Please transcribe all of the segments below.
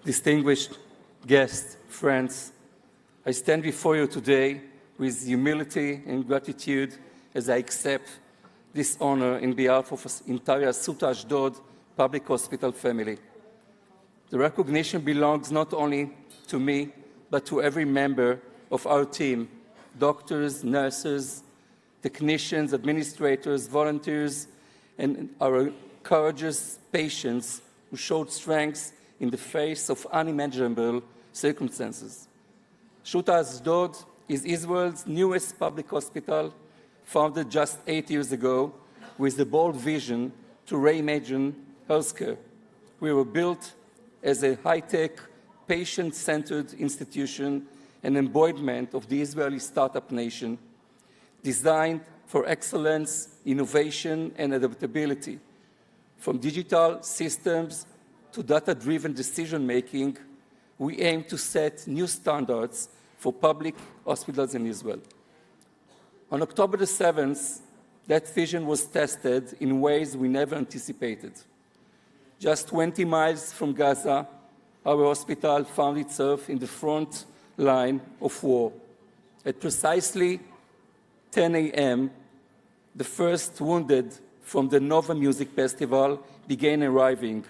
distinguished guests, friends, I stand before you today with humility and gratitude as I accept this honor in behalf of the entire Assuta Ashdod Public Hospital family. The recognition belongs not only to me, but to every member of our team, doctors, nurses, technicians, administrators, volunteers, and our courageous patients who showed strength in the face of unimaginable circumstances. Assuta Ashdod is Israel's newest public hospital, founded just 8 years ago with the bold vision to reimagine healthcare. We were built as a high-tech, patient-centered institution, an embodiment of the Israeli startup nation, designed for excellence, innovation, and adaptability. From digital systems to data-driven decision-making, we aim to set new standards for public hospitals in Israel. On October the 7th, that vision was tested in ways we never anticipated. Just 20 miles from Gaza, our hospital found itself in the front line of war. At precisely 10 a.m., the first wounded from the Nova Music Festival began arriving.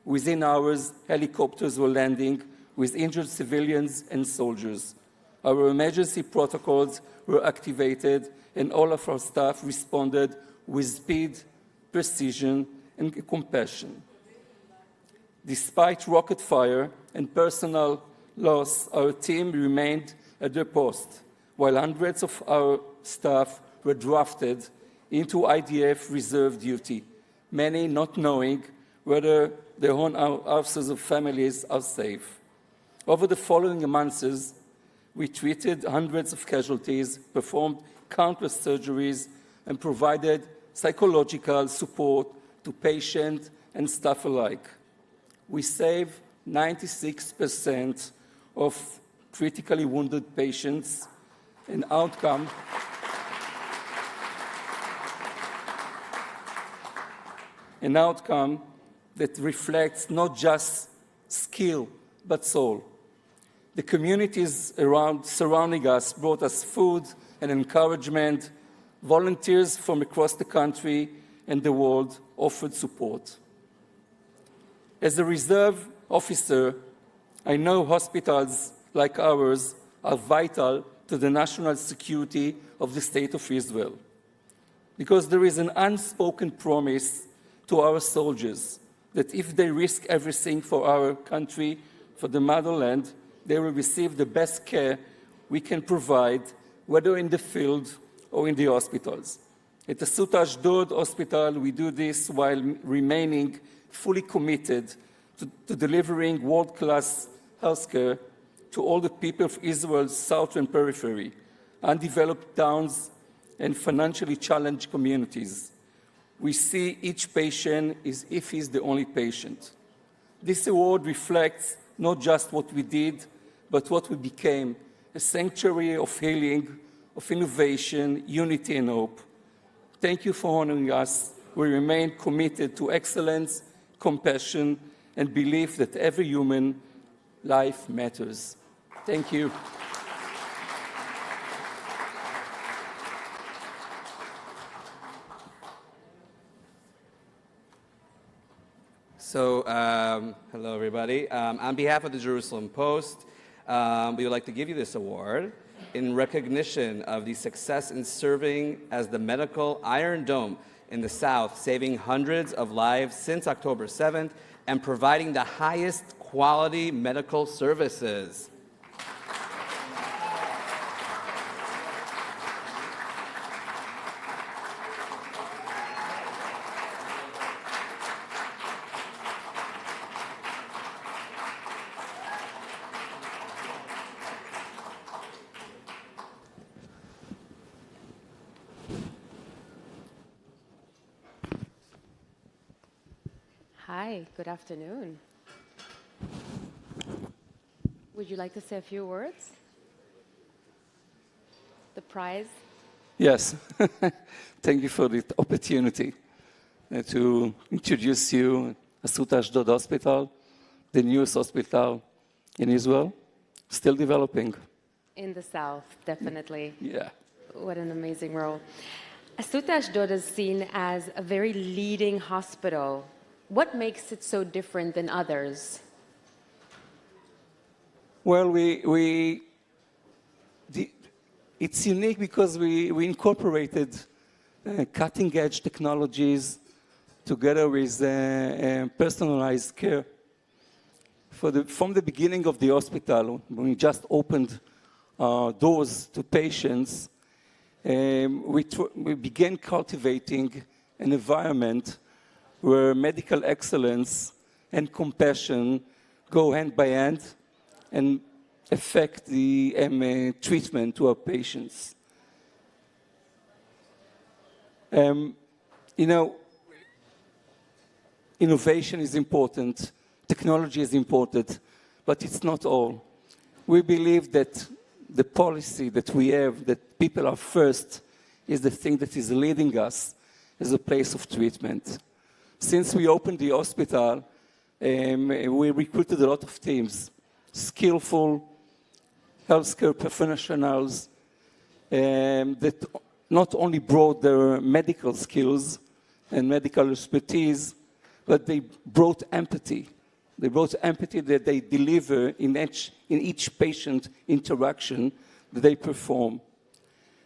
Within hours, helicopters were landing with injured civilians and soldiers. Our emergency protocols were activated, and all of our staff responded with speed, precision, and compassion. Despite rocket fire and personal loss, our team remained at their post, while hundreds of our staff were drafted into IDF reserve duty, many not knowing whether their own houses or families are safe. Over the following months, we treated hundreds of casualties, performed countless surgeries, and provided psychological support to patients and staff alike. We saved 96% of critically wounded patients, an outcome that reflects not just skill, but soul. The communities surrounding us brought us food and encouragement. Volunteers from across the country and the world offered support. As a reserve officer, I know hospitals like ours are vital to the national security of the State of Israel, because there is an unspoken promise to our soldiers that if they risk everything for our country, for the motherland, they will receive the best care we can provide, whether in the field or in the hospitals. At the Assuta Ashdod Hospital, we do this while remaining fully committed to delivering world-class healthcare to all the people of Israel's southern periphery, undeveloped towns, and financially challenged communities. We see each patient as if he's the only patient. This award reflects not just what we did, but what we became, a sanctuary of healing, of innovation, unity, and hope. Thank you for honoring us. We remain committed to excellence, compassion, and belief that every human life matters. Thank you. So, hello everybody. On behalf of the Jerusalem Post, we would like to give you this award in recognition of the success in serving as the medical Iron Dome in the South, saving hundreds of lives since October 7th and providing the highest quality medical services. Hi, good afternoon. Would you like to say a few words? The prize? Yes. Thank you for the opportunity to introduce you Assuta Ashdod Hospital. the newest hospital in Israel, still developing. In the south, definitely. Yeah. What an amazing role. Assuta Ashdod is seen as a very leading hospital. What makes it so different than others? Well, it's unique because we incorporated cutting-edge technologies together with personalized care. From the beginning of the hospital, when we just opened doors to patients, we began cultivating an environment where medical excellence and compassion go hand by hand and affect the treatment to our patients. Innovation is important, technology is important, but it's not all. We believe that the policy that we have, that people are first, is the thing that is leading us as a place of treatment. Since we opened the hospital, we recruited a lot of teams, skillful healthcare professionals that not only brought their medical skills and medical expertise, but they brought empathy. They brought empathy that they deliver in each patient interaction that they perform.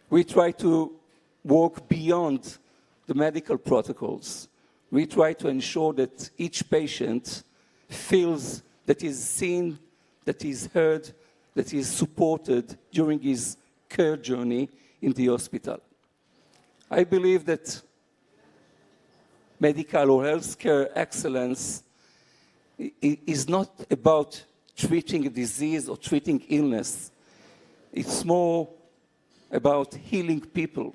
We try to work beyond the medical protocols. We try to ensure that each patient feels that he is seen, that he is heard, that he is supported during his care journey in the hospital. I believe that medical or healthcare excellence is not about treating a disease or treating illness. It's more about healing people.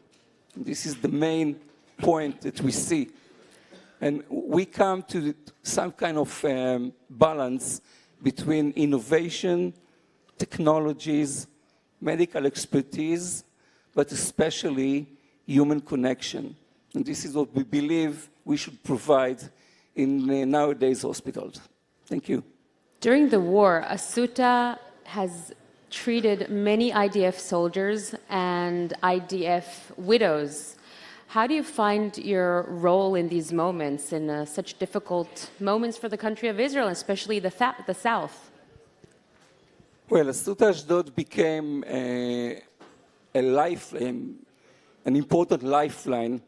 This is the main point that we see. And we come to some kind of balance between innovation, technologies, medical expertise, but especially human connection. And this is what we believe we should provide in nowadays hospitals. Thank you. During the war, Assuta has treated many IDF soldiers and IDF widows. How do you find your role in these moments, in such difficult moments for the country of Israel, especially the South? Well, Assuta Ashdod became an important lifeline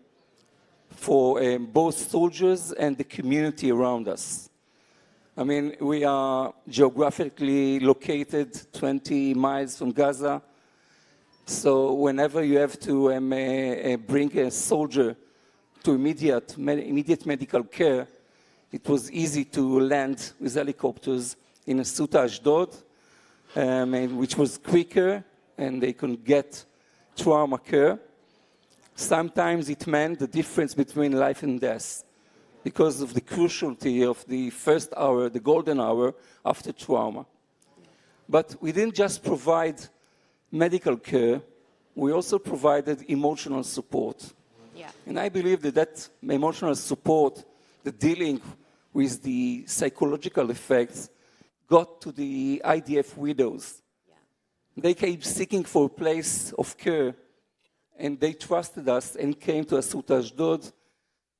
for both soldiers and the community around us. I mean, we are geographically located 20 miles from Gaza. So whenever you have to bring a soldier to immediate medical care, it was easy to land with helicopters in Assuta Ashdod, which was quicker, and they could get trauma care. Sometimes it meant the difference between life and death because of the cruciality of the first hour, the golden hour after trauma. But we didn't just provide medical care, we also provided emotional support. Yeah. And I believe that emotional support, the dealing with the psychological effects, got to the IDF widows. Yeah. They kept seeking for a place of care, and they trusted us and came to Assuta Ashdod.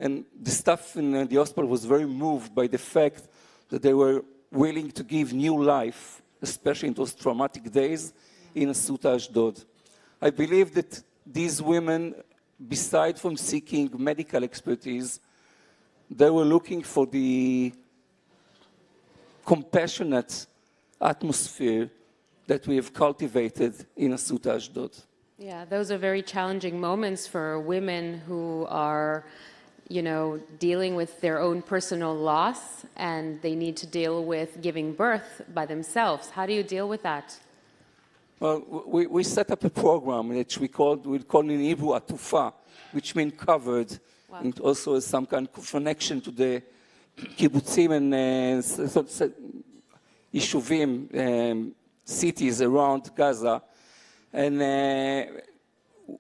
And the staff in the hospital was very moved by the fact that they were willing to give new life, especially in those traumatic days, in Assuta Ashdod. I believe that these women, beside from seeking medical expertise, they were looking for the compassionate atmosphere that we have cultivated in Assuta Ashdod. Yeah, those are very challenging moments for women who are, dealing with their own personal loss, and they need to deal with giving birth by themselves. How do you deal with that? Well, we set up a program which we call in Hebrew Atufa, which means covered, Wow. and also some kind of connection to the kibbutzim and yishuvim, cities around Gaza. And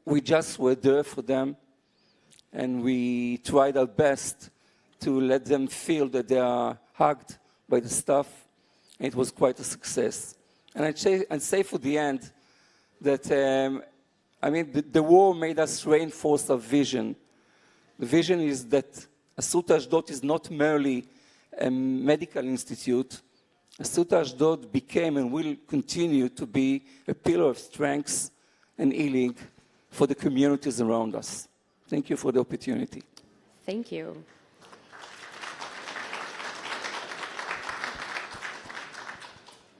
we just were there for them, and we tried our best to let them feel that they are hugged by the staff, and it was quite a success. And I'd say for the end that, the war made us reinforce our vision. The vision is that Assuta Ashdod is not merely a medical institute. Assuta Ashdod became and will continue to be a pillar of strength and healing for the communities around us. Thank you for the opportunity. Thank you.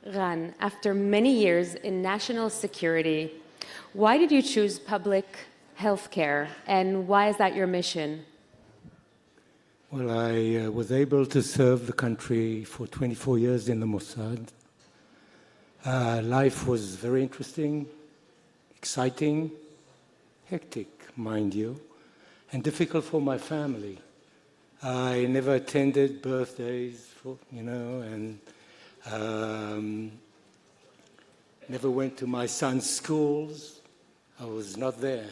Ran, after many years in national security, why did you choose public health care, and why is that your mission? Well, I was able to serve the country for 24 years in the Mossad. Life was very interesting, exciting, hectic, mind you, and difficult for my family. I never attended birthdays, and never went to my son's schools. I was not there.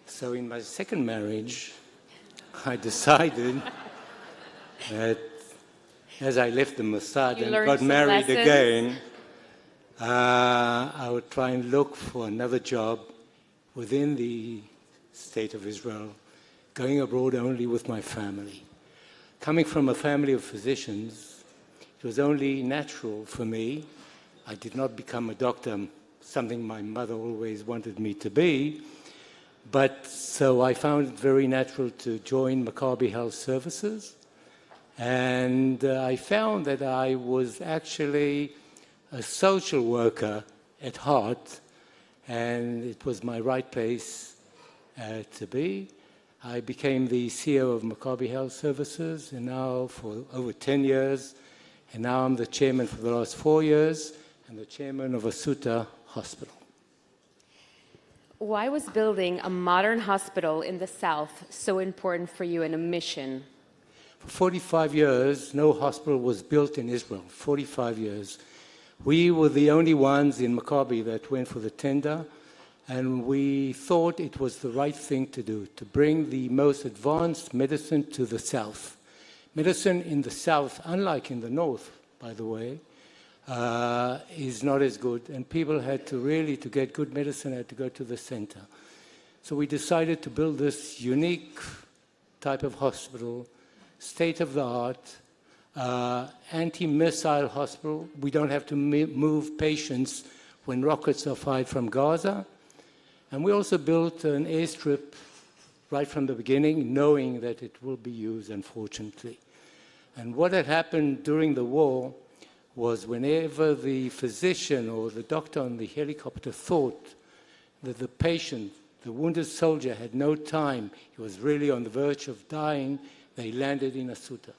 So in my second marriage, I decided that as I left the Mossad and got married again, I would try and look for another job within the state of Israel, going abroad only with my family. Coming from a family of physicians, it was only natural for me. I did not become a doctor, something my mother always wanted me to be, but so I found it very natural to join Maccabi Health Services, and I found that I was actually a social worker at heart, and it was my right place to be. I became the CEO of Maccabi Health Services, and now for over 10 years, and now I'm the chairman for the last 4 years, and the chairman of Assuta Hospital. Why was building a modern hospital in the South so important for you and a mission? For 45 years, no hospital was built in Israel, 45 years. We were the only ones in Maccabi that went for the tender, and we thought it was the right thing to do, to bring the most advanced medicine to the South. Medicine in the South, unlike in the North, by the way, is not as good, and people had to really, to get good medicine, had to go to the center. So we decided to build this unique type of hospital, state-of-the-art, anti-missile hospital. We don't have to move patients when rockets are fired from Gaza. And we also built an airstrip right from the beginning, knowing that it will be used, unfortunately. And what had happened during the war was whenever the physician or the doctor on the helicopter thought that the patient, the wounded soldier, had no time, he was really on the verge of dying, they landed in Assuta,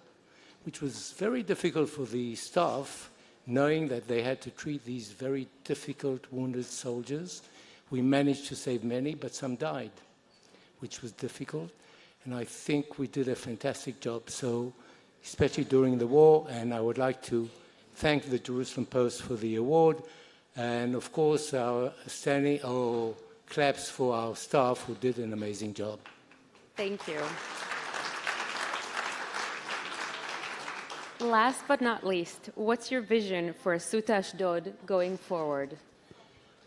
which was very difficult for the staff, knowing that they had to treat these very difficult wounded soldiers. We managed to save many, but some died, which was difficult. And I think we did a fantastic job, so especially during the war, and I would like to thank the Jerusalem Post for the award, and of course our standing claps for our staff who did an amazing job. Thank you. Last but not least, what's your vision for Assuta Ashdod going forward?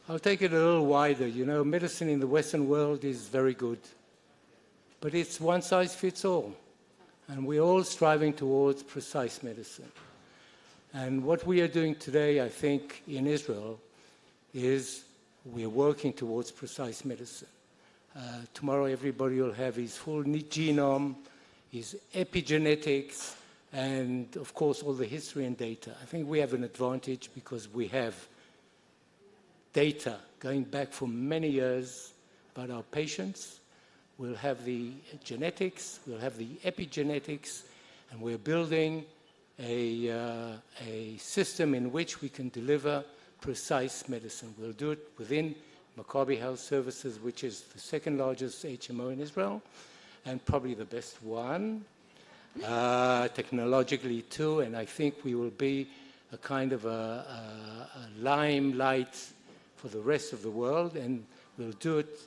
I'll take it a little wider. You know, medicine in the Western world is very good, but it's one size fits all, and we're all striving towards precise medicine. And what we are doing today, I think, in Israel, is we're working towards precise medicine. Tomorrow, everybody will have his full genome, his epigenetics, and, of course, all the history and data. I think we have an advantage because we have data going back for many years about our patients. We'll have the genetics, we'll have the epigenetics, and we're building a system in which we can deliver precise medicine. We'll do it within Maccabi Health Services, which is the second largest HMO in Israel, and probably the best one, technologically too, and I think we will be a kind of a limelight for the rest of the world, and we'll do it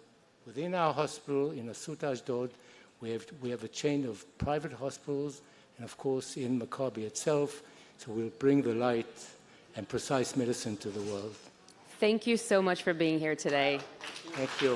within our hospital in Assuta Ashdod. We have a chain of private hospitals, and of course in Maccabi itself. So we'll bring the light and precise medicine to the world. Thank you so much for being here today. Thank you.